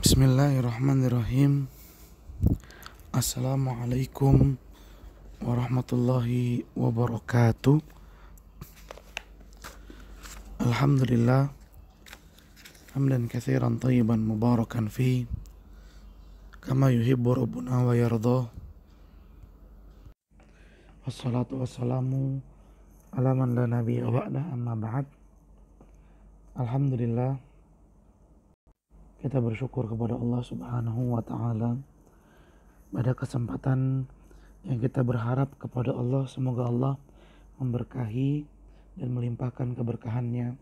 Bismillahirrahmanirrahim. Assalamualaikum warahmatullahi wabarakatuh. Alhamdulillah hamdan katsiran thayyiban mubarakan fi kama yuhibbu rabbuna wa yardah. Wassalatu wassalamu ala man la nabiyya ba'da, amma ba'd. Alhamdulillah, kita bersyukur kepada Allah Subhanahu wa taala pada kesempatan yang kita berharap kepada Allah, semoga Allah memberkahi dan melimpahkan keberkahannya.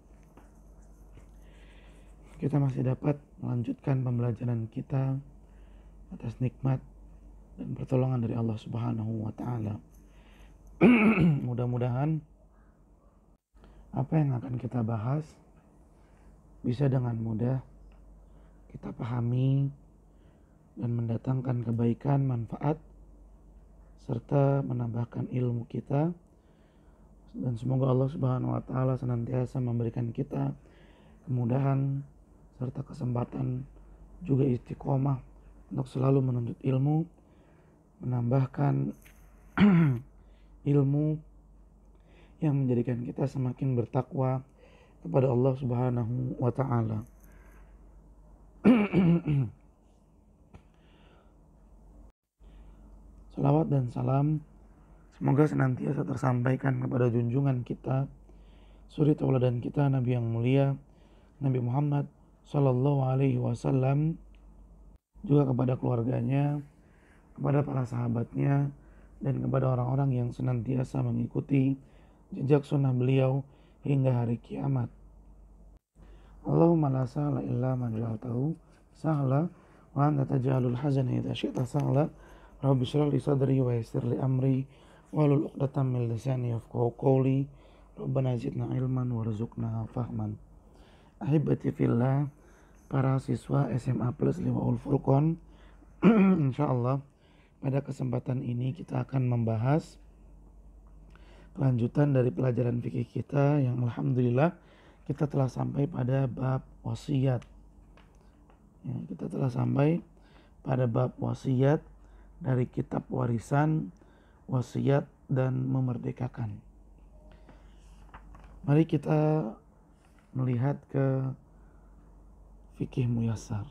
Kita masih dapat melanjutkan pembelajaran kita atas nikmat dan pertolongan dari Allah Subhanahu wa taala. Mudah-mudahan apa yang akan kita bahas bisa dengan mudah kita pahami dan mendatangkan kebaikan, manfaat, serta menambahkan ilmu kita. Dan semoga Allah Subhanahu wa taala senantiasa memberikan kita kemudahan serta kesempatan, juga istiqomah untuk selalu menuntut ilmu, menambahkan ilmu yang menjadikan kita semakin bertakwa kepada Allah Subhanahu wa taala. Salawat dan salam semoga senantiasa tersampaikan kepada junjungan kita, suri tauladan kita, Nabi yang mulia, Nabi Muhammad Sallallahu Alaihi Wasallam, juga kepada keluarganya, kepada para sahabatnya, dan kepada orang-orang yang senantiasa mengikuti jejak sunnah beliau hingga hari kiamat. Allahumma la sahla illa ma ja'altahu sahla wa anta taj'alul hazana idza syi'ta sahla. Rabbi shrah li sadri wa yassir li amri wahlul 'uqdatam min lisani yafqahu qawli. Rabbana zidna ilman warzuqna fahman. Ahibati fillah, para siswa SMA Plus Liwaul Furqan, insyaallah pada kesempatan ini kita akan membahas kelanjutan dari pelajaran fikih kita yang alhamdulillah kita telah sampai pada bab wasiat. Ya, kita telah sampai pada bab wasiat dari kitab warisan, wasiat dan memerdekakan. Mari kita melihat ke fikih muyassar.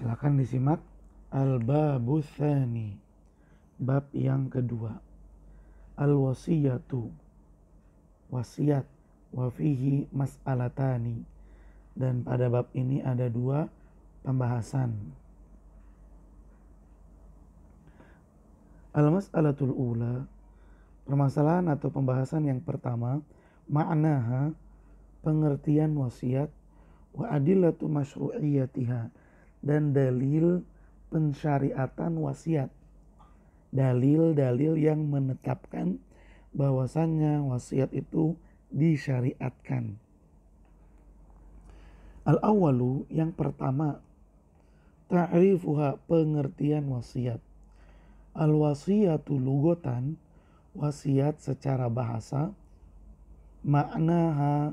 Silakan disimak al-babu tsani, bab yang kedua. Al-wasiyatu, wasiat, wa fihi mas'alatani, dan pada bab ini ada dua pembahasan. Al-mas'alatul ula, permasalahan atau pembahasan yang pertama, ma'naha, pengertian wasiat, wa adillatu masyru'iyatiha, dan dalil pensyariatan wasiat, dalil-dalil yang menetapkan bahwasannya wasiat itu disyariatkan. Al-awwalu, yang pertama, ta'rifuha, pengertian wasiat. Al-wasiyatu lughatan, wasiat secara bahasa, maknaha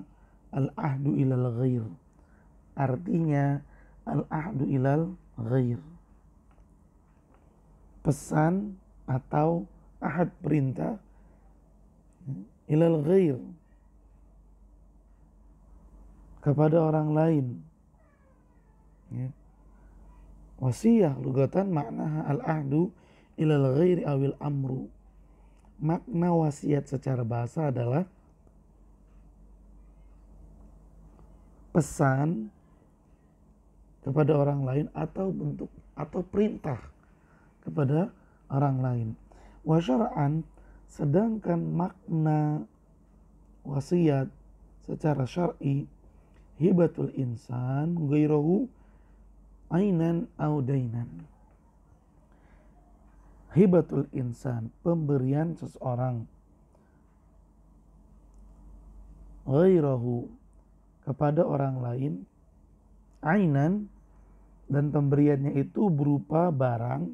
al-ahdu ilal ghair, artinya al-ahdu ilal ghair, pesan atau ahad, perintah, ilal ghair, kepada orang lain. Ya. Wasiyah lugatan maknaha al-ahdu ilal ghairi awil amru. Makna wasiat secara bahasa adalah pesan kepada orang lain atau bentuk atau perintah kepada orang lain. Wa syar'an, sedangkan makna wasiat secara syar'i, hibatul insan ghairahu ainan au dainan. Hibatul insan, pemberian seseorang, ghairahu, kepada orang lain, ainan, dan pemberiannya itu berupa barang,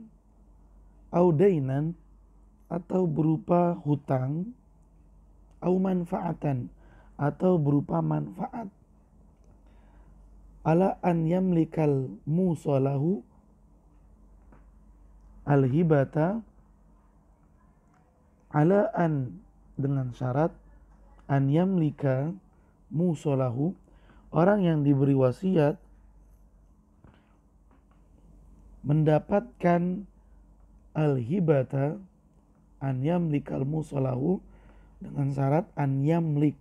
au dainan, atau berupa hutang, au manfaatan, atau berupa manfaat. ala an yamlikal musalahu al-hibata, ala an dengan syarat an yamlika musalahu, orang yang diberi wasiat mendapatkan al-hibata, an yamlikal musalahu dengan syarat an yamlik,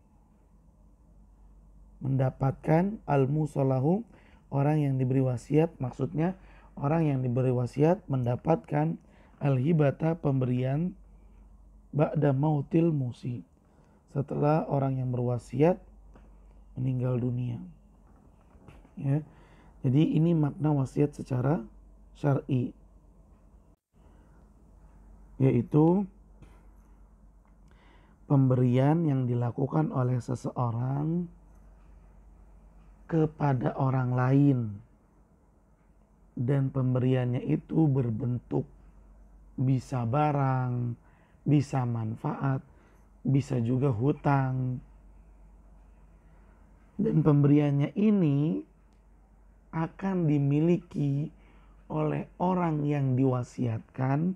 mendapatkan al-musalahu, orang yang diberi wasiat, maksudnya orang yang diberi wasiat mendapatkan al-hibata, pemberian, ba'da mautil musi, setelah orang yang berwasiat meninggal dunia. Ya. Jadi ini makna wasiat secara syar'i, yaitu pemberian yang dilakukan oleh seseorang kepada orang lain, dan pemberiannya itu berbentuk bisa barang, bisa manfaat, bisa juga hutang. Dan pemberiannya ini akan dimiliki oleh orang yang diwasiatkan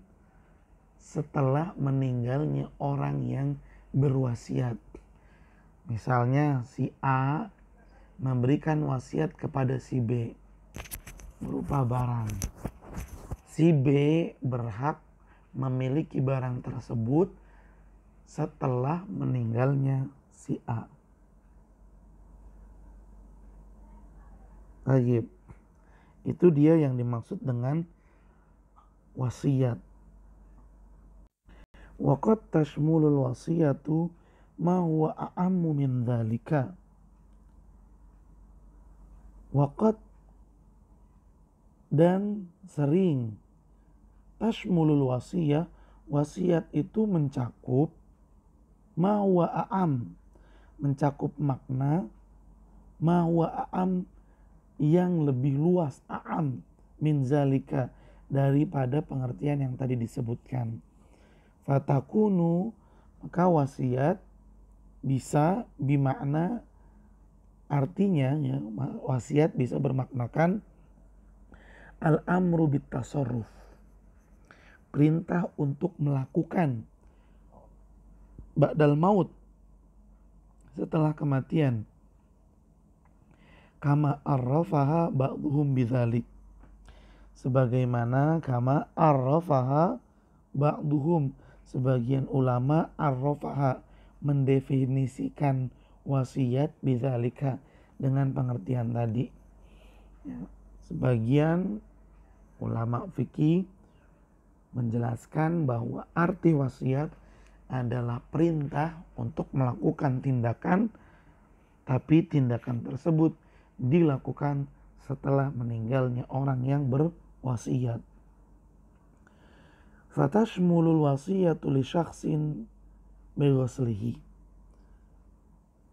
setelah meninggalnya orang yang berwasiat. Misalnya si A memberikan wasiat kepada si B berupa barang. Si B berhak memiliki barang tersebut setelah meninggalnya si A. Baik. Itu dia yang dimaksud dengan wasiat. Wa qad tashmulul wasiyatu ma huwa a'ammu min dzalika. Waqad, dan sering, tashmulul wasiyah, wasiat itu mencakup ma huwa a'am, mencakup makna ma huwa a'am, yang lebih luas, a'am min zalika, daripada pengertian yang tadi disebutkan. Fatakunu, maka wasiat bisa bimakna, artinya ya, wasiat bisa bermaknakan al-amru bitasarruf, perintah untuk melakukan, ba'dal maut, setelah kematian, kama arrafaha ba'duhum bidzalik, sebagaimana kama arrafaha ba'duhum, sebagian ulama arrafaha, mendefinisikan wasiat bidzalika, dengan pengertian tadi. Ya, sebagian ulama fikih menjelaskan bahwa arti wasiat adalah perintah untuk melakukan tindakan, tapi tindakan tersebut dilakukan setelah meninggalnya orang yang berwasiat. Fatashmulul wasiyatu li syakhsin bighaslihi,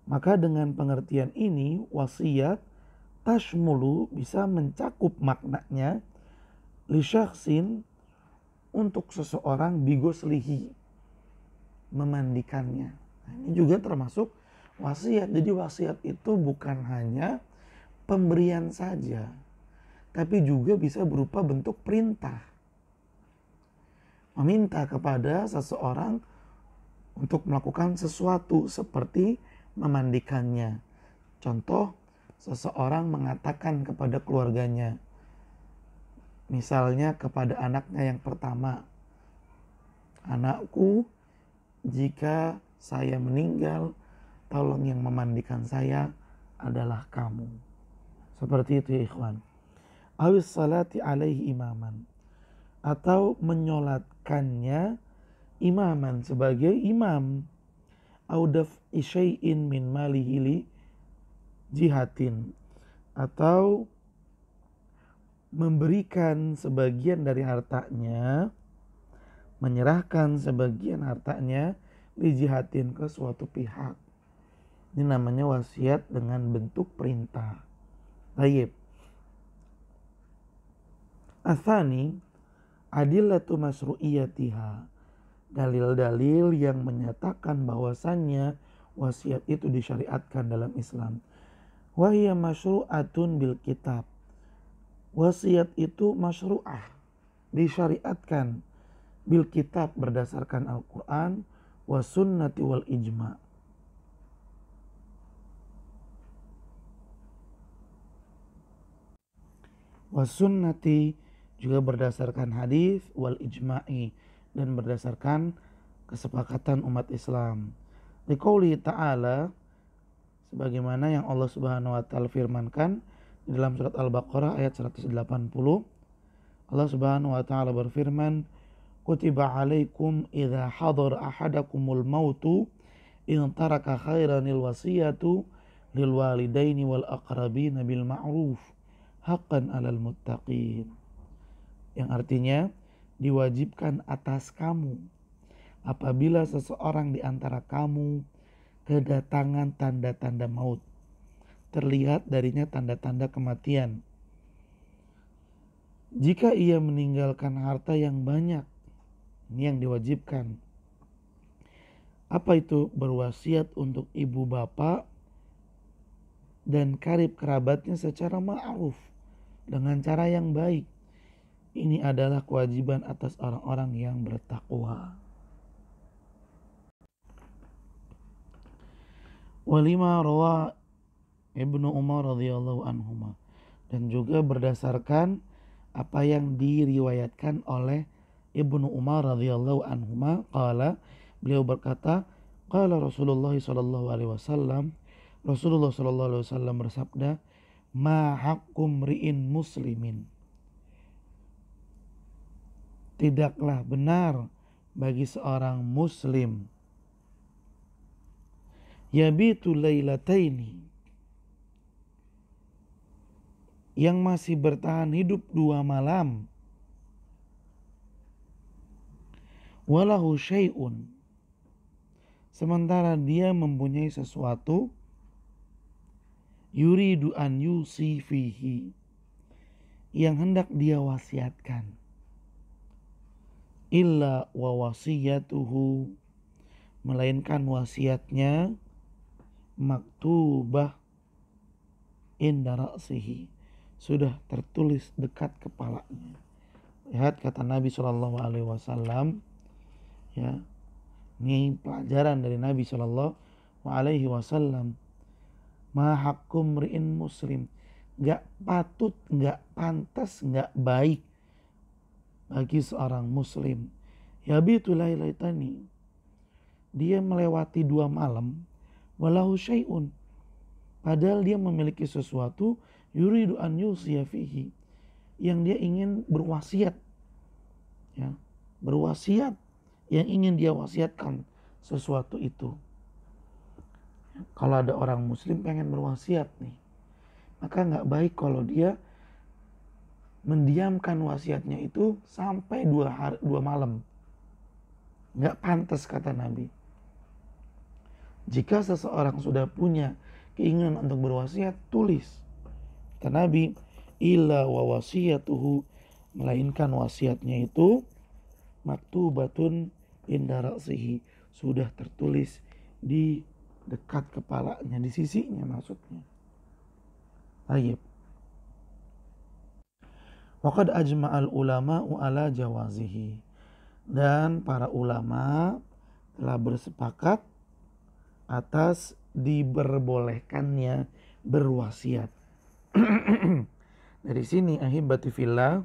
maka dengan pengertian ini wasiat tashmulu bisa mencakup maknanya li syakhsin, untuk seseorang, bighaslihi, memandikannya. Nah, ini juga termasuk wasiat. Jadi wasiat itu bukan hanya pemberian saja, tapi juga bisa berupa bentuk perintah. Meminta kepada seseorang untuk melakukan sesuatu seperti memandikannya. Contoh, seseorang mengatakan kepada keluarganya, misalnya kepada anaknya yang pertama, anakku, jika saya meninggal, tolong yang memandikan saya adalah kamu. Seperti itu ya ikhwan. Awis salati alaihi imaman, atau menyolatkannya imaman, sebagai imam. Audaf isyai'in min malihi li jihatin, atau memberikan sebagian dari hartanya, menyerahkan sebagian hartanya li jihatin, ke suatu pihak. Ini namanya wasiat dengan bentuk perintah. Baik. Atsani adillatu masru'iyatiha, dalil-dalil yang menyatakan bahwasannya wasiat itu disyariatkan dalam Islam. Wa hiya masyru'atun bil kitab. Wasiat itu masyru'ah, disyariatkan, bil kitab berdasarkan Al-Quran, wa sunnati wal ijma'. Wa sunnati juga berdasarkan hadis, wal ijma'i dan berdasarkan kesepakatan umat Islam. Liqouli ta'ala, sebagaimana yang Allah Subhanahu wa taala firmankan di dalam surat Al-Baqarah ayat 180. Allah Subhanahu wa taala berfirman, kutiba alaikum idza hadara ahadakumul mautu in taraka khairanil wasiyatu lil walidaini wal aqrabina bil ma'ruf haqqan 'alal muttaqin. Yang artinya diwajibkan atas kamu apabila seseorang di antara kamu kedatangan tanda-tanda maut, terlihat darinya tanda-tanda kematian. Jika ia meninggalkan harta yang banyak, ini yang diwajibkan. Apa itu? Berwasiat untuk ibu bapak dan karib kerabatnya secara ma'ruf, dengan cara yang baik. Ini adalah kewajiban atas orang-orang yang bertakwa. Walima rawa Ibnu Umar radhiyallahu anhuma, dan juga berdasarkan apa yang diriwayatkan oleh Ibnu Umar radhiyallahu anhuma, qala, beliau berkata, qala Rasulullah sallallahu alaihi wasallam, Rasulullah sallallahu alaihi wasallam bersabda, ma haqqum ri'in muslimin, tidaklah benar bagi seorang muslim yabitu lailataini, yang masih bertahan hidup 2 malam, walahu syai'un, sementara dia mempunyai sesuatu, yuridu an yusi fihi, yang hendak dia wasiatkan, illa wa wasiyatuhu, melainkan wasiatnya maktubah inda ra'sihi, sudah tertulis dekat kepalanya. Lihat kata Nabi Shallallahu Alaihi Wasallam, ya, ini pelajaran dari Nabi Shallallahu Alaihi Wasallam. Ma haqqum ri'in muslim, nggak patut, nggak pantas, nggak baik bagi seorang muslim. Yabitu lailatani, dia melewati 2 malam, walahu syai'un, padahal dia memiliki sesuatu, yuridu an yusiya fihi, yang dia ingin berwasiat, ya, berwasiat, yang ingin dia wasiatkan sesuatu itu. Kalau ada orang muslim pengen berwasiat nih, maka nggak baik kalau dia mendiamkan wasiatnya itu sampai 2 malam. Nggak pantas kata Nabi. Jika seseorang sudah punya keinginan untuk berwasiat, tulis. Kata Nabi, illa wa wasiyatuhu, melainkan wasiatnya itu maktubatun inda ra'sihi, sudah tertulis di dekat kepalanya, di sisinya maksudnya. Baik. Waqad ajma'al ulama'u ala jawazihi, dan para ulama telah bersepakat atas diperbolehkannya berwasiat. Dari sini ahibati fillah,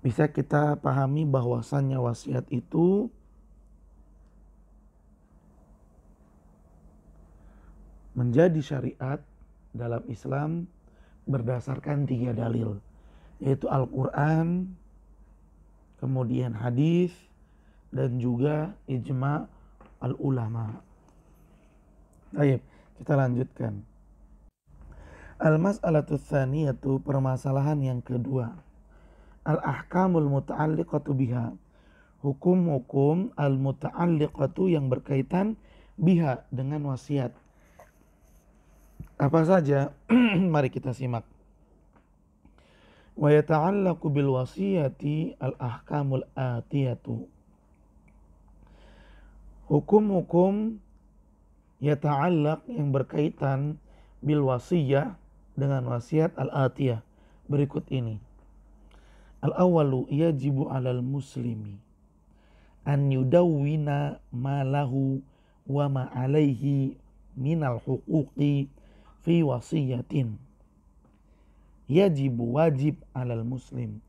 bisa kita pahami bahwasannya wasiat itu menjadi syariat dalam Islam berdasarkan 3 dalil, yaitu Al-Quran, kemudian hadis, dan juga ijma' al-ulama. Baik, kita lanjutkan. Al-mas'alatu tsaniyatu, permasalahan yang kedua. Al-ahkamul muta'alliqatu biha, hukum-hukum al-muta'alliqatu yang berkaitan biha, dengan wasiat. Apa saja? Mari kita simak. Wa yata'allaqu bil wasiyati al-ahkamul atiyatu. Hukum-hukum yata'allaq yang berkaitan bil wasiyah, dengan wasiat al-atiyah berikut ini. Al-awwalu yajibu 'alal muslimi an yudawwina ma lahu wa ma 'alaihi minal huquqi fi wasiyatin. Yajibu, wajib, 'alal muslim,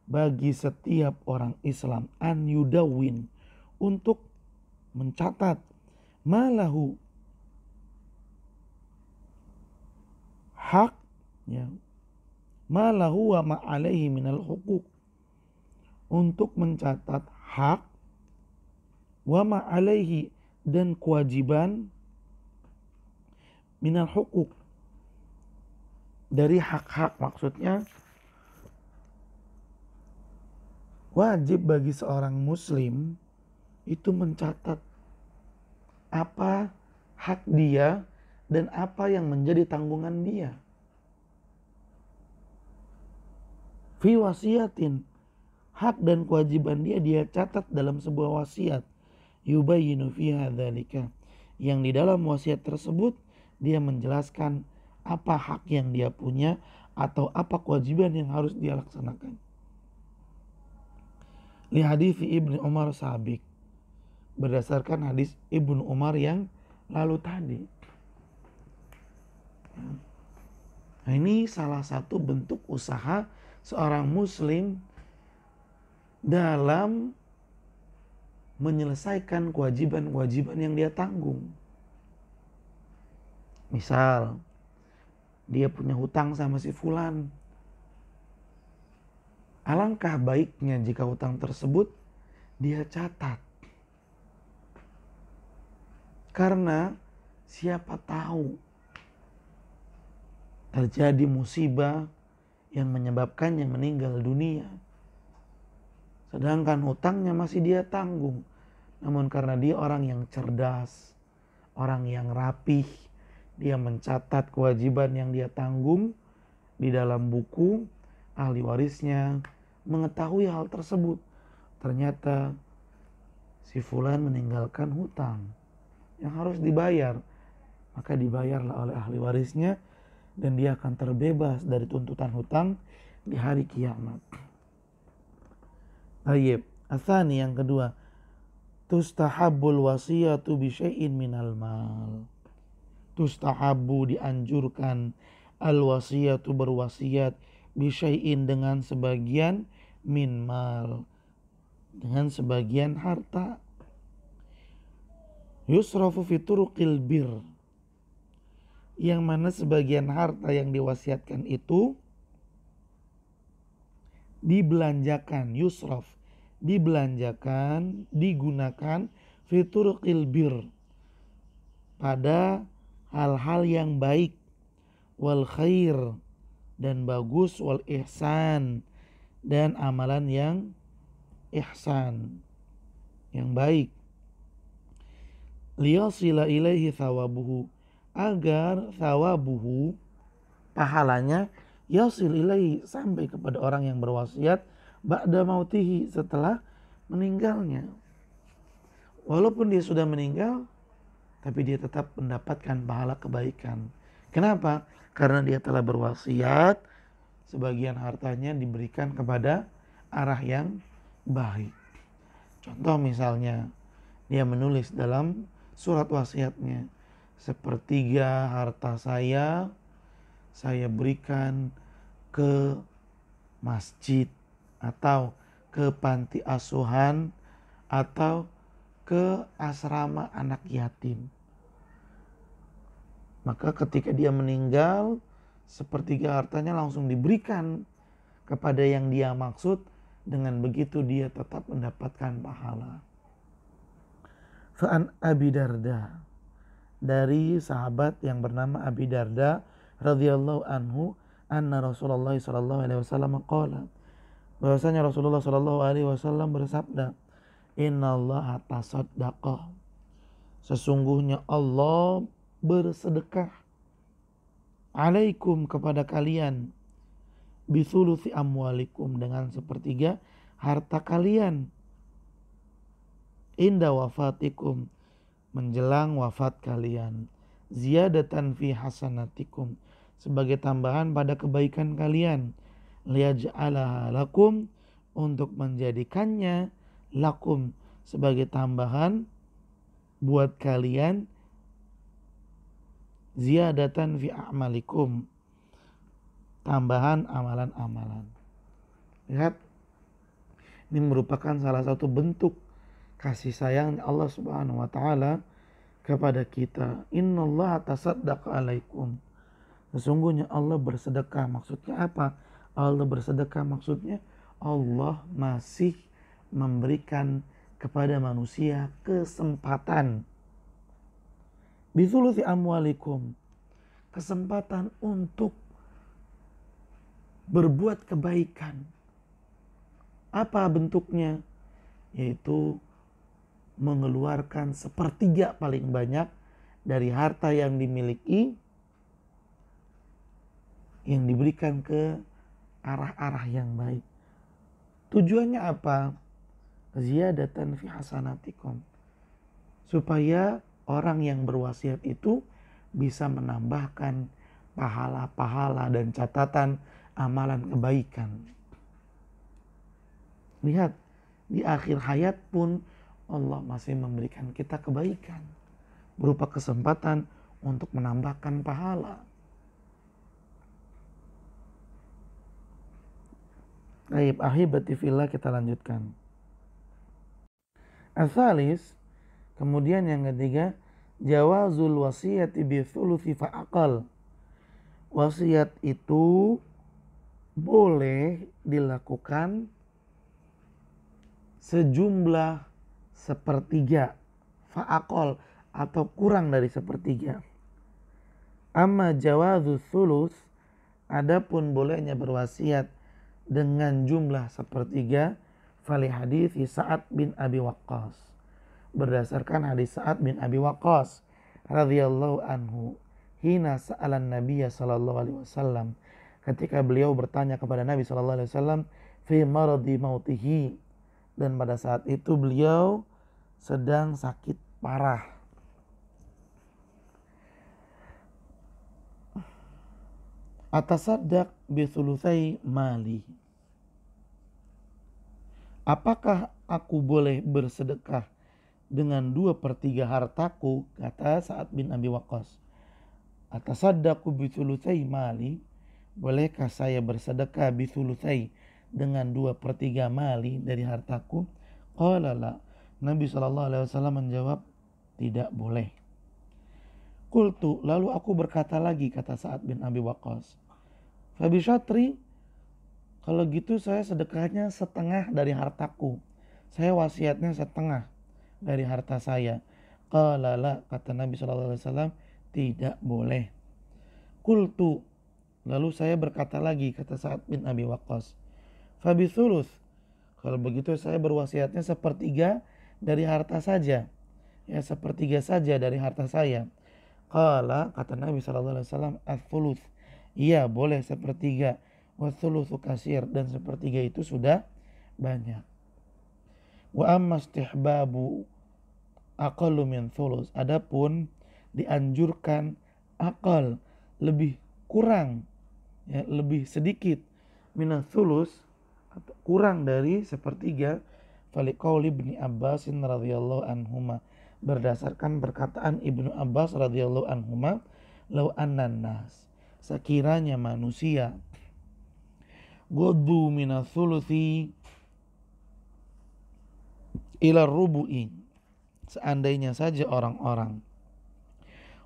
bagi setiap orang Islam, an yudawwin, untuk mencatat, malahu, hak, ya, malahu wa ma'alaihi minal huquq, untuk mencatat hak, wa ma'alaihi, dan kewajiban, minal huquq, dari hak-hak. Maksudnya wajib bagi seorang muslim itu mencatat apa hak dia dan apa yang menjadi tanggungan dia. Fi wasiyatin, hak dan kewajiban dia catat dalam sebuah wasiat. Yubayyinu fiha dzalika, yang di dalam wasiat tersebut dia menjelaskan apa hak yang dia punya atau apa kewajiban yang harus dia laksanakan. Li hadis Ibnu Umar sabiq, berdasarkan hadis Ibnu Umar yang lalu tadi. Nah, ini salah satu bentuk usaha seorang muslim dalam menyelesaikan kewajiban-kewajiban yang dia tanggung. Misal, dia punya hutang sama si fulan. Alangkah baiknya jika hutang tersebut dia catat. Karena siapa tahu terjadi musibah yang menyebabkannya meninggal dunia, sedangkan hutangnya masih dia tanggung. Namun karena dia orang yang cerdas, orang yang rapih, dia mencatat kewajiban yang dia tanggung di dalam buku. Ahli warisnya mengetahui hal tersebut. Ternyata si fulan meninggalkan hutang yang harus dibayar, maka dibayarlah oleh ahli warisnya dan dia akan terbebas dari tuntutan hutang di hari kiamat. Tayyib. Atsani, yang kedua, tustahabbul wasiyatu bi syai'in minal mal. Tustahabbu, dianjurkan, al wasiyatu, berwasiat, bi syai'in, dengan sebagian, min mal, dengan sebagian harta. Yusrafu fi turuqil bir, yang mana sebagian harta yang diwasiatkan itu dibelanjakan, yusraf, dibelanjakan, digunakan, fi turuqil bir, pada hal-hal yang baik, wal khair, dan bagus, wal ihsan, dan amalan yang ihsan, yang baik. Liyasila ilaihi thawabuhu, agar thawabuhu, pahalanya, yasil ilaihi, sampai kepada orang yang berwasiat, ba'da mautihi, setelah meninggalnya. Walaupun dia sudah meninggal, tapi dia tetap mendapatkan pahala kebaikan. Kenapa? Karena dia telah berwasiat, sebagian hartanya diberikan kepada arah yang baik. Contoh misalnya, dia menulis dalam surat wasiatnya, sepertiga harta saya berikan ke masjid, atau ke panti asuhan, atau ke asrama anak yatim. Maka ketika dia meninggal, sepertiga hartanya langsung diberikan kepada yang dia maksud. Dengan begitu dia tetap mendapatkan pahala. Fa'an Abi Darda, dari sahabat yang bernama Abi Darda radhiyallahu anhu, anna Rasulullah sallallahu alaihi wasallam qala, bahwasanya Rasulullah sallallahu alaihi wasallam bersabda, innallaha tasaddaqa, sesungguhnya Allah bersedekah, alaikum, kepada kalian, bithuluthi amwalikum, dengan sepertiga harta kalian, inda wafatikum, menjelang wafat kalian. ziyadatan fi hasanatikum, sebagai tambahan pada kebaikan kalian, liyaj'alaha lakum, untuk menjadikannya lakum, sebagai tambahan buat kalian, ziyadatan fi a'malikum, tambahan amalan-amalan. Lihat, ini merupakan salah satu bentuk kasih sayang Allah Subhanahu wa taala kepada kita. Innallaha tasaddaqa alaikum. Sesungguhnya Allah bersedekah. Maksudnya apa? Allah bersedekah maksudnya Allah masih memberikan kepada manusia kesempatan. Bithuluthi amwalikum, kesempatan untuk berbuat kebaikan. Apa bentuknya? Yaitu mengeluarkan sepertiga paling banyak dari harta yang dimiliki, yang diberikan ke arah-arah yang baik. Tujuannya apa? Ziyadatan fi hasanatikum, supaya orang yang berwasiat itu bisa menambahkan pahala-pahala dan catatan amalan kebaikan. Lihat, di akhir hayat pun Allah masih memberikan kita kebaikan berupa kesempatan untuk menambahkan pahala. Baik, ahibati fillah, kita lanjutkan. Al-thalis, kemudian yang ketiga, jawazul wasiyati bi thuluthi fa'aqal. Wasiat itu boleh dilakukan sejumlah sepertiga, fa'aqal, atau kurang dari sepertiga. Amma jawazus sulus, adapun bolehnya berwasiat dengan jumlah sepertiga, fali hadits Sa'ad bin Abi Waqqas, berdasarkan hadis Sa'ad bin Abi Waqqas radhiyallahu anhu, hina sa'alan Nabiya sallallahu alaihi wasallam, ketika beliau bertanya kepada Nabi sallallahu alaihi wasallam fi maradi mautihi, dan pada saat itu beliau sedang sakit parah. Atasaddaq bi thulutsai mali, apakah aku boleh bersedekah dengan 2/3 hartaku? Kata Sa'ad bin Abi Waqqas, atasaddaqu bi thulutsai mali, bolehkah saya bersedekah bi thulutsai, dengan 2/3 mali dari hartaku? Qala la, Nabi SAW menjawab, tidak boleh. Qultu, lalu aku berkata lagi, kata Sa'ad bin Abi Waqqas, fabi syatri, kalau gitu saya sedekahnya setengah dari hartaku, saya wasiatnya setengah dari harta saya. Qala la, kata Nabi SAW, tidak boleh. Qultu, lalu saya berkata lagi, kata Sa'ad bin Abi Waqqas, fabi thuluth, kalau begitu saya berwasiatnya sepertiga dari harta saja, ya sepertiga saja dari harta saya. Qala, kata Nabi SAW, ats-thuluth, iya boleh sepertiga, wa thuluthu kasir, dan sepertiga itu sudah banyak. Wa amma istihbabu aqallu min thuluth, adapun dianjurkan aqal, lebih kurang, ya, lebih sedikit, min thuluth, kurang dari sepertiga, faliqauli Ibnu Abbas radhiyallahu anhuma, berdasarkan perkataan Ibnu Abbas radhiyallahu anhuma, law annan nas, sekiranya manusia, ghaddu minats thuluthi ila rubu'i, seandainya saja orang-orang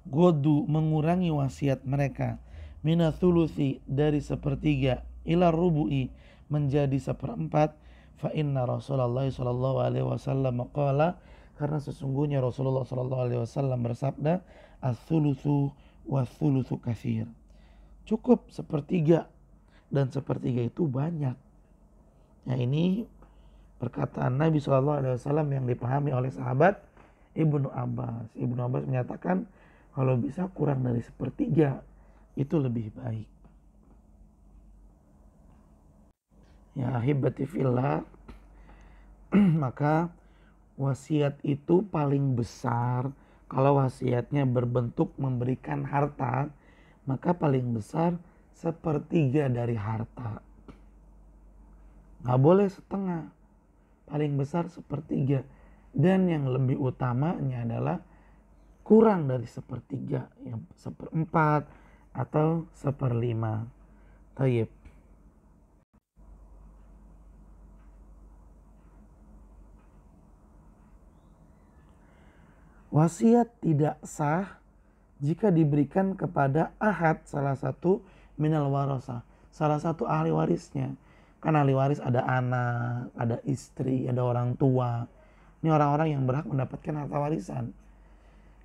ghaddu, mengurangi wasiat mereka, minats thuluthi, dari sepertiga, ila rubu'i, menjadi seperempat, fa inna Rasulullah sallallahu alaihi wasallam qala, karena sesungguhnya Rasulullah sallallahu alaihi wasallam bersabda, ats-tsulutsu was-tsulutsu katsir, cukup sepertiga, dan sepertiga itu banyak. Nah, ini perkataan Nabi sallallahu alaihi wasallam yang dipahami oleh sahabat Ibnu Abbas. Ibnu Abbas menyatakan kalau bisa kurang dari sepertiga itu lebih baik. Ya ahibati fillah, maka wasiat itu paling besar Kalau wasiatnya berbentuk memberikan harta, maka paling besar sepertiga dari harta. Nggak boleh setengah, paling besar sepertiga. Dan yang lebih utamanya adalah kurang dari sepertiga, yang seperempat atau seperlima. Tayyib. Wasiat tidak sah jika diberikan kepada ahad, salah satu minal warasa, salah satu ahli warisnya. Kan ahli waris ada anak, ada istri, ada orang tua. Ini orang-orang yang berhak mendapatkan harta warisan.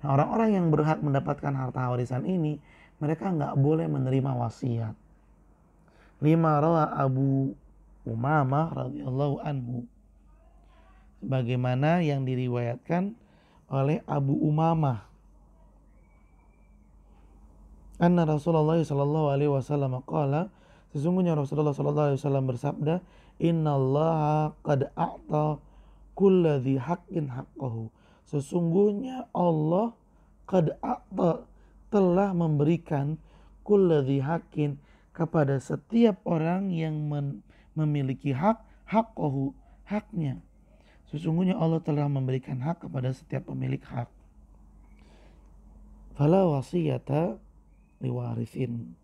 Nah, orang-orang yang berhak mendapatkan harta warisan ini, mereka nggak boleh menerima wasiat. Lima rawa Abu Umamah radhiyallahu anhu, sebagaimana yang diriwayatkan oleh Abu Umamah, anna Rasulullah sallallahu alaihi wasallam qala, sesungguhnya Rasulullah sallallahu alaihi wasallam bersabda, innallaha qad a'ta kulladzi haqqin haqqahu. Sesungguhnya Allah qad a'ta, telah memberikan kulladzi haqqin, kepada setiap orang yang memiliki hak, haqqahu, haknya. Sesungguhnya Allah telah memberikan hak kepada setiap pemilik hak. Fala wasiyata liwarithin,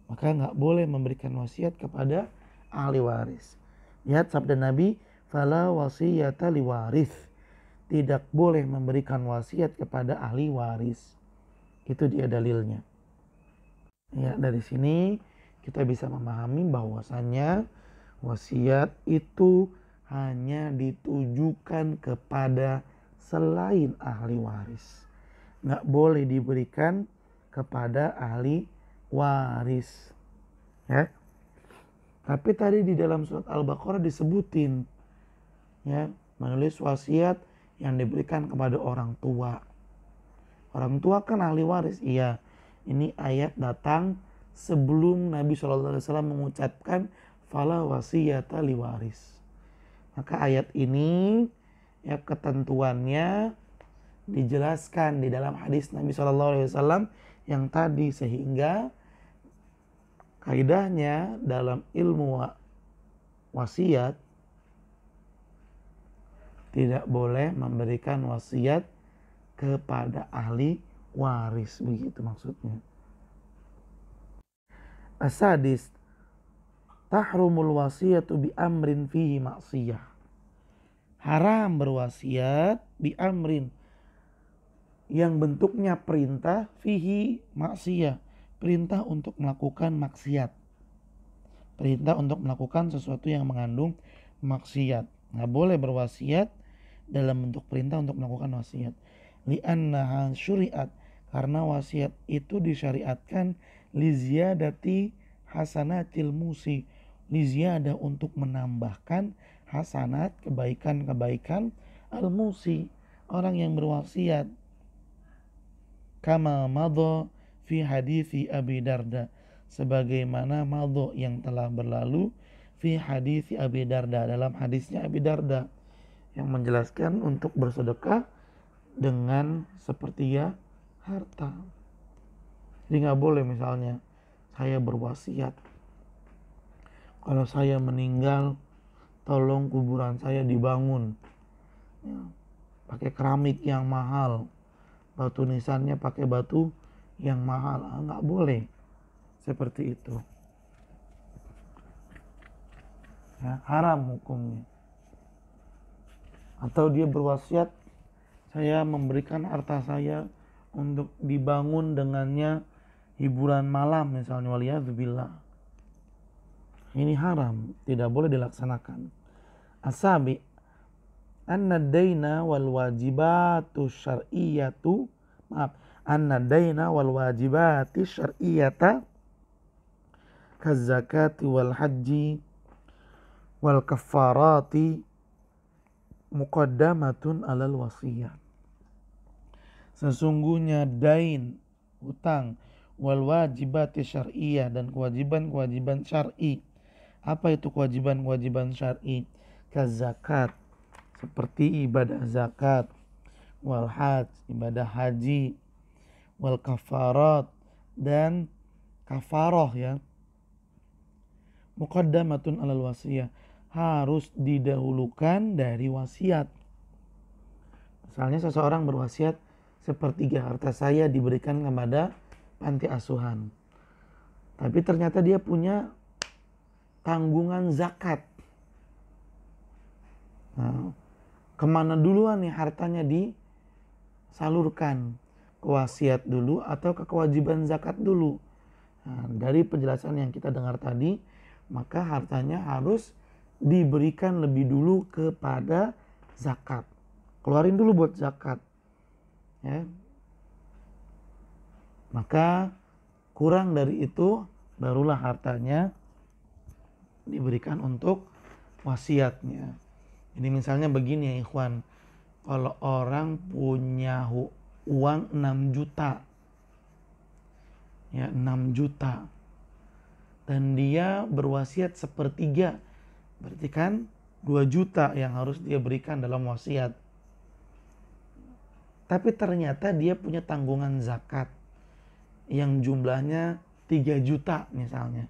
maka nggak boleh memberikan wasiat kepada ahli waris. Lihat sabda Nabi, fala wasiyata liwarith, tidak boleh memberikan wasiat kepada ahli waris. Itu dia dalilnya. Ya, dari sini kita bisa memahami bahwasannya wasiat itu hanya ditujukan kepada selain ahli waris. Nggak boleh diberikan kepada ahli waris. Ya. Tapi tadi di dalam surat Al-Baqarah disebutin, ya, menulis wasiat yang diberikan kepada orang tua. Orang tua kan ahli waris. Iya, ini ayat datang sebelum Nabi SAW mengucapkan fala wasiyata liwaris. Maka ayat ini, ya, ketentuannya dijelaskan di dalam hadis Nabi SAW yang tadi, sehingga kaidahnya dalam ilmu wasiat tidak boleh memberikan wasiat kepada ahli waris, begitu maksudnya. Asadis, tahrumul wasiyatu bi amrin fihi maksiyah. Haram berwasiat bi amrin, yang bentuknya perintah, fihi maksiyah, perintah untuk melakukan maksiat. Perintah untuk melakukan sesuatu yang mengandung maksiat. Nggak boleh berwasiat dalam bentuk perintah untuk melakukan wasiat. Li'annaha syuri'at, karena wasiat itu disyariatkan liziyadati hasanatil musi, liziyadah, untuk menambahkan hasanat, kebaikan-kebaikan al-musi, orang yang berwasiat. Kama madha fi hadithi Abi Darda, sebagaimana madha yang telah berlalu fi hadithi Abi Darda, dalam hadisnya Abi Darda yang menjelaskan untuk bersedekah dengan sepertiga harta. Jadi nggak boleh misalnya saya berwasiat, kalau saya meninggal tolong kuburan saya dibangun, ya, pakai keramik yang mahal, batu nisannya pakai batu yang mahal. Nggak boleh seperti itu, ya, haram hukumnya. Atau dia berwasiat, saya memberikan harta saya untuk dibangun dengannya hiburan malam misalnya, waliyadzubillah. Ini haram, tidak boleh dilaksanakan. Asabi, anna daina wal wajibatu syar'iyatu, anna daina wal wajibati syar'iyata kazakati wal haji wal kafarati muqaddamatun alal wasiyah. Sesungguhnya dain, hutang, wal wajibati syar'iyah, dan kewajiban-kewajiban syar'i. Apa itu kewajiban-kewajiban syar'i? Kazakat, seperti ibadah zakat, wal hajj, ibadah haji, wal kafarat, dan kafaroh ya, muqaddamatun alal wasiyah, harus didahulukan dari wasiat. Misalnya seseorang berwasiat, sepertiga harta saya diberikan kepada panti asuhan, tapi ternyata dia punya tanggungan zakat. Nah, kemana duluan nih hartanya disalurkan? Ke wasiat dulu atau ke kewajiban zakat dulu? Nah, dari penjelasan yang kita dengar tadi, maka hartanya harus diberikan lebih dulu kepada zakat. Keluarin dulu buat zakat. Ya. Maka kurang dari itu barulah hartanya diberikan untuk wasiatnya. Jadi misalnya begini ya ikhwan, kalau orang punya uang 6 juta, ya 6 juta, dan dia berwasiat sepertiga, berarti kan 2 juta yang harus dia berikan dalam wasiat. Tapi ternyata dia punya tanggungan zakat yang jumlahnya 3 juta misalnya.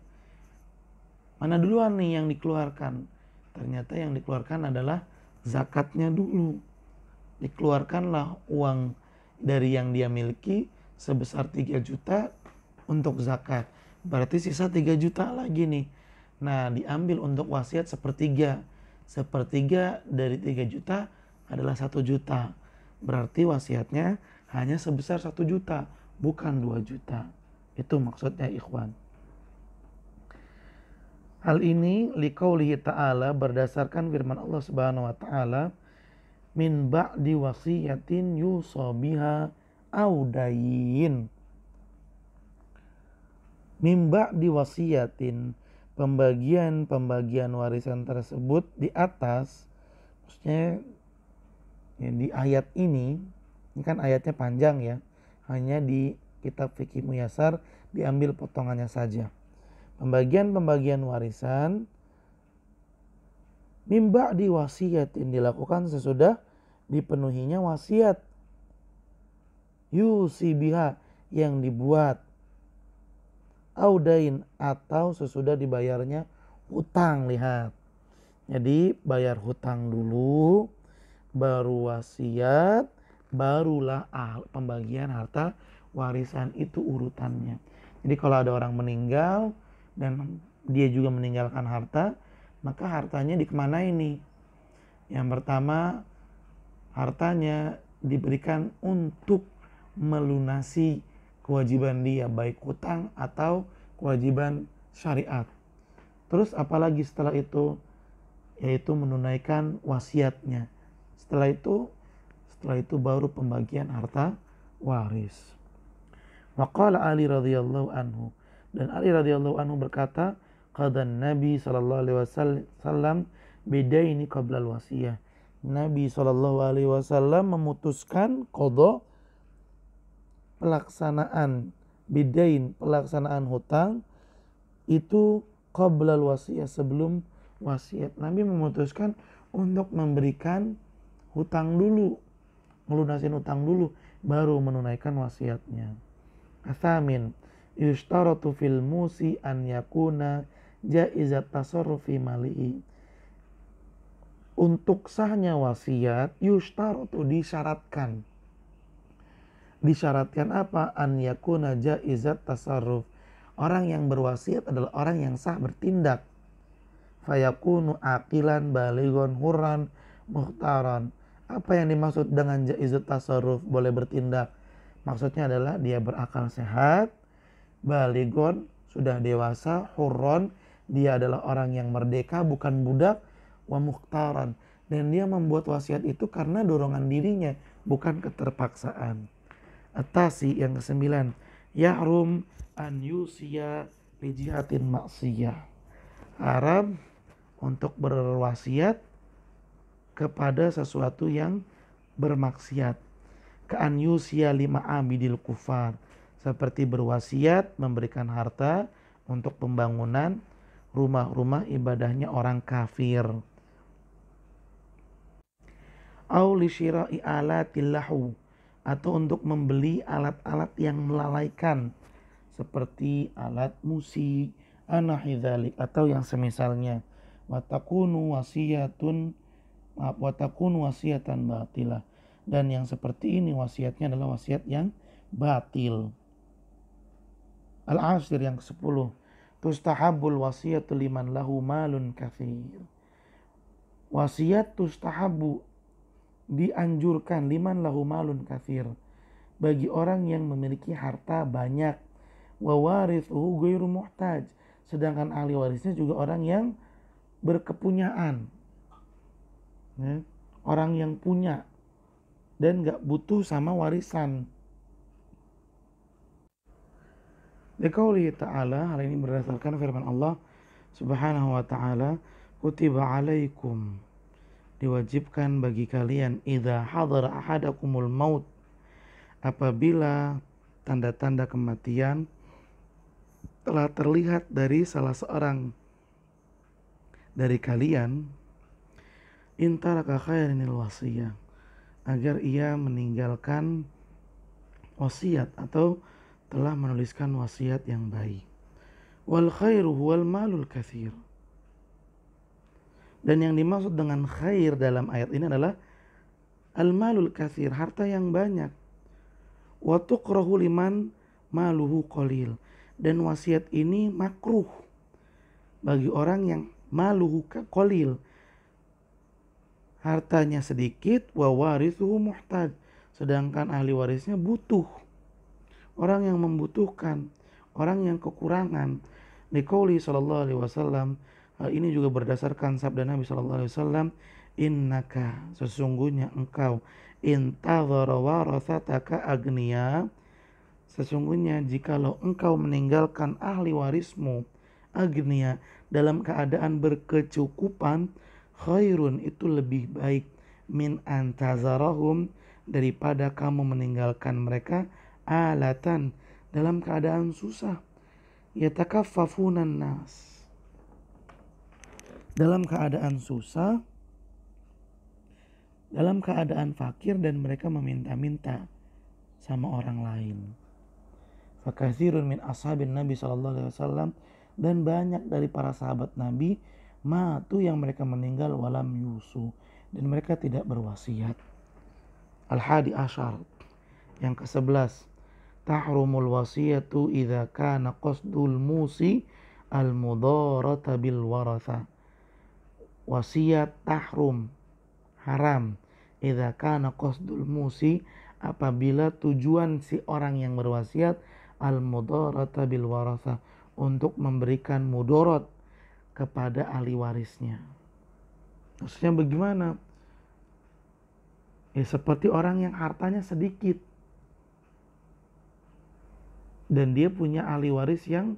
Mana duluan nih yang dikeluarkan? Ternyata yang dikeluarkan adalah zakatnya dulu. Dikeluarkanlah uang dari yang dia miliki sebesar 3 juta untuk zakat. Berarti sisa 3 juta lagi nih. Nah, diambil untuk wasiat sepertiga. Sepertiga dari 3 juta adalah 1 juta. Berarti wasiatnya hanya sebesar 1 juta, bukan 2 juta. Itu maksudnya ikhwan. Hal ini liqaulihi ta'ala, berdasarkan firman Allah Subhanahu wa taala, min ba'di wasiyatin yusa biha audain. Min ba'di wasiyatin, pembagian warisan tersebut di atas, maksudnya ya, di ayat ini kan ayatnya panjang ya, hanya di kitab Fikih Muyasar diambil potongannya saja. Pembagian warisan mimba di wasiatin, dilakukan sesudah dipenuhinya wasiat yusi biha, yang dibuat, audain, atau sesudah dibayarnya hutang. Lihat, jadi bayar hutang dulu, baru wasiat, barulah pembagian harta warisan. Itu urutannya. Jadi kalau ada orang meninggal dan dia juga meninggalkan harta, maka hartanya dikemanain nih? Yang pertama, hartanya diberikan untuk melunasi kewajiban dia, baik hutang atau kewajiban syariat. Terus apalagi setelah itu? Yaitu menunaikan wasiatnya. Setelah itu baru pembagian harta waris. Waqala Ali radhiyallahu anhu, dan Ali radhiyallahu anhu berkata, qadan Nabi sallallahu alaihi wasallam bidaini qabla al-wasiyah. Nabi sallallahu alaihi wasallam memutuskan qada, pelaksanaan bidain, pelaksanaan hutang itu qabla al-wasiyah, sebelum wasiat. Nabi memutuskan untuk memberikan hutang dulu, melunasin hutang dulu, baru menunaikan wasiatnya. Asamin, yushtaratu fil musi an yakuna jaizat tasarrufi malihi. Untuk sahnya wasiat, yushtaratu, disyaratkan. Disyaratkan apa? An yakuna jaizat tasarruf. Orang yang berwasiat adalah orang yang sah bertindak. Fayakunu aqilan balighun hurran mukhtaran. Apa yang dimaksud dengan jaizat tasarruf, boleh bertindak? Maksudnya adalah dia berakal sehat, balighun, sudah dewasa, hurron, dia adalah orang yang merdeka, bukan budak, wa mukhtaran, dan dia membuat wasiat itu karena dorongan dirinya, bukan keterpaksaan. Atasi, yang ke-9, yahrum an yusiya bijihatin maksiyah. Haram untuk berwasiat kepada sesuatu yang bermaksiat. Ka'an yusiya lima abidil kufar, seperti berwasiat memberikan harta untuk pembangunan rumah-rumah ibadahnya orang kafir. au li syira'i alatil lahu, atau untuk membeli alat-alat yang melalaikan seperti alat musik, anahidzalik, atau yang semisalnya. Watakunu wasiatan batilah, dan yang seperti ini wasiatnya adalah wasiat yang batil. Al-Ashir yang ke-10, tustahabul wasiyatu liman lahu malun katsir. Wasiat tustahabu, dianjurkan, liman lahu malun katsir, bagi orang yang memiliki harta banyak, wa warithuhu ghairu muhtaj, sedangkan ahli warisnya juga orang yang berkepunyaan, ya, orang yang punya dan gak butuh sama warisan. Liqaulihi ta'ala, hal ini berdasarkan firman Allah Subhanahu wa ta'ala, kutiba alaikum, diwajibkan bagi kalian, idza hadara ahadakumul maut, apabila tanda-tanda kematian telah terlihat dari salah seorang dari kalian, intaraka khairinil wasiyah, agar ia meninggalkan wasiat atau telah menuliskan wasiat yang baik. Wal khairu huwal malul katsir. Dan yang dimaksud dengan khair dalam ayat ini adalah al-malul katsir, harta yang banyak. Wa tukrahu liman maluhu qalil. Dan wasiat ini makruh bagi orang yang maluhu qalil, hartanya sedikit, wa warithuhu muhtaj, sedangkan ahli warisnya butuh, orang yang membutuhkan, orang yang kekurangan. Liqauli sallallahu alaihi wasallam, hal ini juga berdasarkan sabda Nabi sallallahu alaihi wasallam, innaka, sesungguhnya engkau, intadhara warathataka agniya, sesungguhnya jikalau engkau meninggalkan ahli warismu agniya, dalam keadaan berkecukupan, khairun, itu lebih baik, min antazarahum, daripada kamu meninggalkan mereka alatan, dalam keadaan susah, yatakaffafunan nas, dalam keadaan susah, dalam keadaan fakir, dan mereka meminta-minta sama orang lain. Fakatsirun min ashabin Nabi sallallahu alaihi wasallam, dan banyak dari para sahabat Nabi, matu, yang mereka meninggal, walam yusu, dan mereka tidak berwasiat. Al-Hadi Asyar yang ke-11, tahrumul wasiyatu idza kana qasdul musi al-mudarata bil waratha. Wasiat tahrum, haram, idza kana qasdul musi, apabila tujuan si orang yang berwasiat al-mudarata bil waratha, untuk memberikan mudorot kepada ahli warisnya. Maksudnya bagaimana? Ya seperti orang yang hartanya sedikit dan dia punya ahli waris yang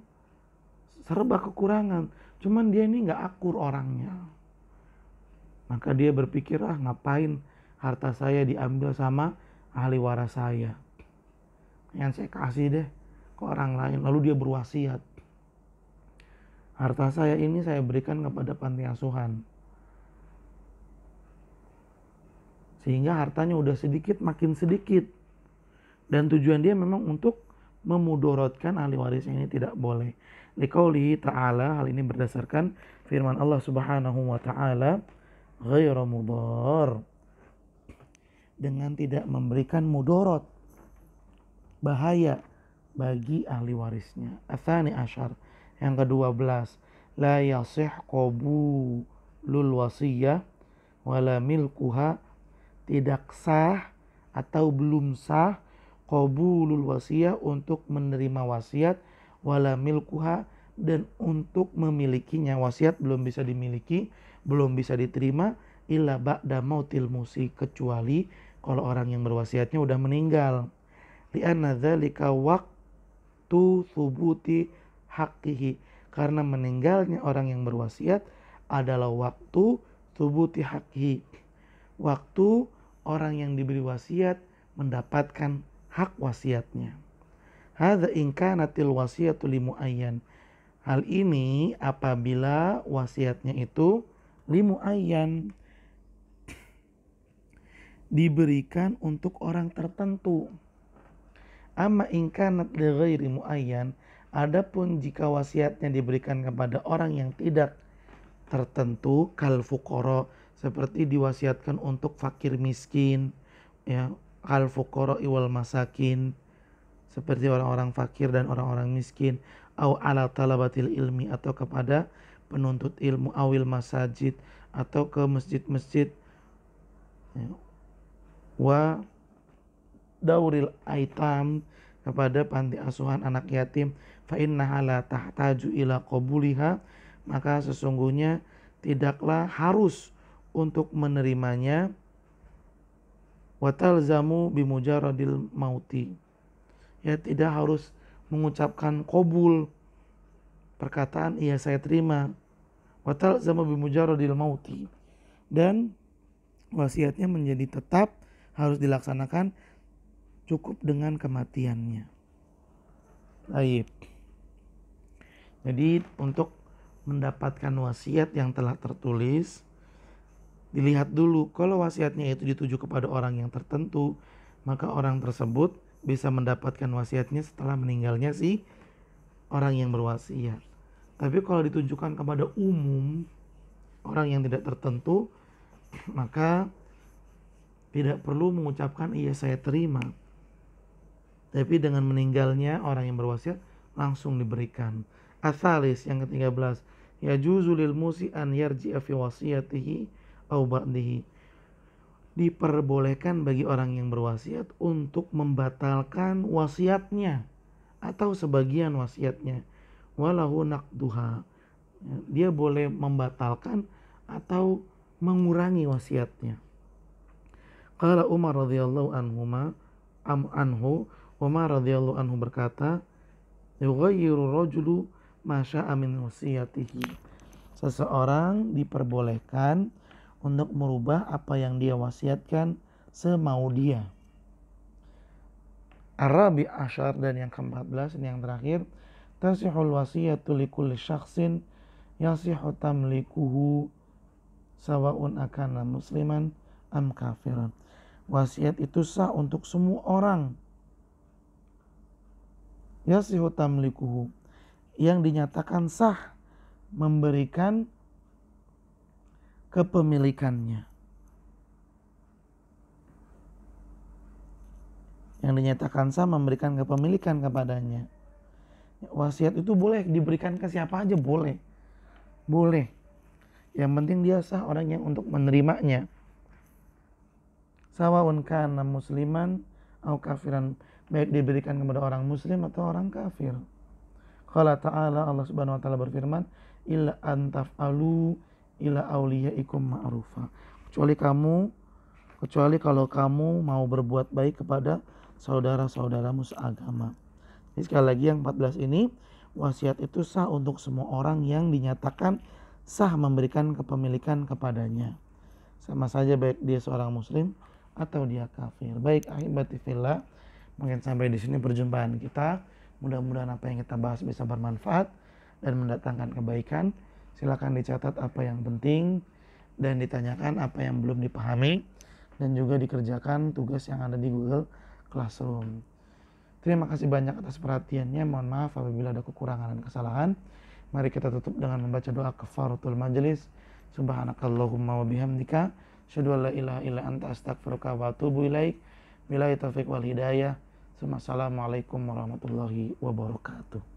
serba kekurangan, cuman dia ini gak akur orangnya, maka dia berpikir, ngapain harta saya diambil sama ahli waris saya, yang saya kasih deh ke orang lain. Lalu dia berwasiat, harta saya ini saya berikan kepada panti asuhan, sehingga hartanya udah sedikit makin sedikit, dan tujuan dia memang untuk memudorotkan ahli waris. Ini tidak boleh. Liqaulihi ta'ala, hal ini berdasarkan firman Allah Subhanahu wa ta'ala, ghairu mudhar, dengan tidak memberikan mudorot, bahaya bagi ahli warisnya. Atsani asyar yang ke-12, la yasih qabulul wasiyah wala milkuha, tidak sah atau belum sah qabulul wasiyah, untuk menerima wasiat, wala milkuha, dan untuk memilikinya. Wasiat belum bisa dimiliki, belum bisa diterima, illa ba'da mautil musi, kecuali kalau orang yang berwasiatnya udah meninggal. Li'anna dzalika waqtu thubuti haqqihi, karena meninggalnya orang yang berwasiat adalah waktu thubuti haqqihi, waktu orang yang diberi wasiat mendapatkan hak wasiatnya. Hadza in kanatil wasiyatu limuayyan, hal ini apabila wasiatnya itu limuayyan, diberikan untuk orang tertentu. Amma in kanat li ghairi muayyan, adapun jika wasiatnya diberikan kepada orang yang tidak tertentu, kal fuqara, seperti diwasiatkan untuk fakir miskin, ya, kal fuqara wal masakin, seperti orang-orang fakir dan orang-orang miskin, au ala talabatil ilmi, atau kepada penuntut ilmu, awil masajid, atau ke masjid-masjid, ya, wa dauril aitam, kepada panti asuhan anak yatim, fa innaha la tahtaju ila qabuliha, maka sesungguhnya tidaklah harus untuk menerimanya, wa talzamu bimujaradil mauti, ya, tidak harus mengucapkan qabul, perkataan iya saya terima, wa talzamu bimujaradil mauti, dan wasiatnya menjadi tetap harus dilaksanakan cukup dengan kematiannya. Baik. Jadi untuk mendapatkan wasiat yang telah tertulis, dilihat dulu kalau wasiatnya itu dituju kepada orang yang tertentu, maka orang tersebut bisa mendapatkan wasiatnya setelah meninggalnya si orang yang berwasiat. Tapi kalau ditujukan kepada umum, orang yang tidak tertentu, maka tidak perlu mengucapkan iya saya terima. Tapi dengan meninggalnya orang yang berwasiat langsung diberikan. Atsalis, yang ke-13, yajuzu lil musi an yarji'a fi wasiyatihi au ba'dihi. Diperbolehkan bagi orang yang berwasiat untuk membatalkan wasiatnya atau sebagian wasiatnya. Walahu naqduha. Dia boleh membatalkan atau mengurangi wasiatnya. Qala Umar radhiyallahu anhu, Umar radhiyallahu anhu berkata, yughayyiru rajulu ma syaa min wasiyatihi. Seseorang diperbolehkan untuk merubah apa yang dia wasiatkan semau dia. Ar-rabi' asyar, dan yang ke-14, ini yang terakhir, tasihul wasiyatu likulli syakhsin yasihu tamlikuhu sawa'un akana musliman am kafiran. Wasiat itu sah untuk semua orang. Yasihu tamlikuhu, yang dinyatakan sah memberikan kepemilikannya. Yang dinyatakan sah memberikan kepemilikan kepadanya. Wasiat itu boleh diberikan ke siapa aja, boleh. Boleh. Yang penting dia sah orang yang untuk menerimanya. Sawa'un kana musliman au kafiran, baik diberikan kepada orang muslim atau orang kafir. Qala ta'ala, Allah Subhanahu wa taala berfirman, illa antaf'alu ila auliyaikum ma'rufa. Kecuali kalau kamu mau berbuat baik kepada saudara-saudaramu seagama. Jadi sekali lagi yang 14 ini, wasiat itu sah untuk semua orang yang dinyatakan sah memberikan kepemilikan kepadanya. Sama saja baik dia seorang muslim atau dia kafir. Baik, ahibati fillah, mungkin sampai di sini perjumpaan kita. Mudah-mudahan apa yang kita bahas bisa bermanfaat dan mendatangkan kebaikan. Silakan dicatat apa yang penting dan ditanyakan apa yang belum dipahami, dan juga dikerjakan tugas yang ada di Google Classroom. Terima kasih banyak atas perhatiannya. Mohon maaf apabila ada kekurangan dan kesalahan. Mari kita tutup dengan membaca doa kafaratul majelis. Subhanakallahumma wa bihamdika, asyhadu an la ilaha illa anta, astaghfiruka wa atubu ilaik. Billahi taufiq wal hidayah. Assalamualaikum warahmatullahi wabarakatuh.